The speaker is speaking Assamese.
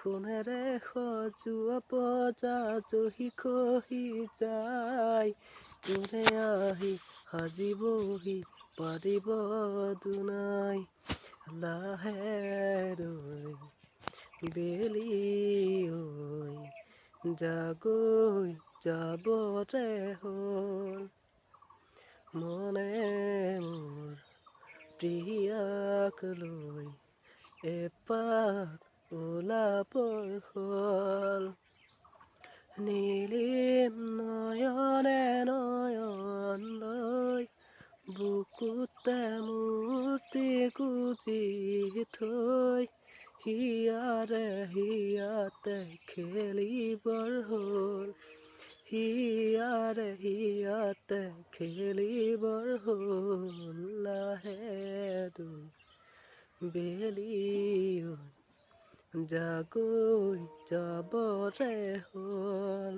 সোণেৰে সজোৱা পজা জহি খহি যায়, কোনে আহি সাজিবহি পাৰিব দুনাই। লাহেকৈ বেলি ঐ জাগৈ যাবৰে হ'ল, মনে মোৰ প্ৰিয়াক লৈ এপাক ওলাবৰ হ'ল। নীলিম নয়নে নয়ন লৈ বুকুতে মূৰ্তি গুজি থৈ, হিয়াৰে হিয়াতে খেলিবৰ হ'ল, হিয়াৰে হিয়াতে খেলিবৰ হ'ল। লাহেকৈ বেলি ঐ জাগৈ যাবৰে হ'ল।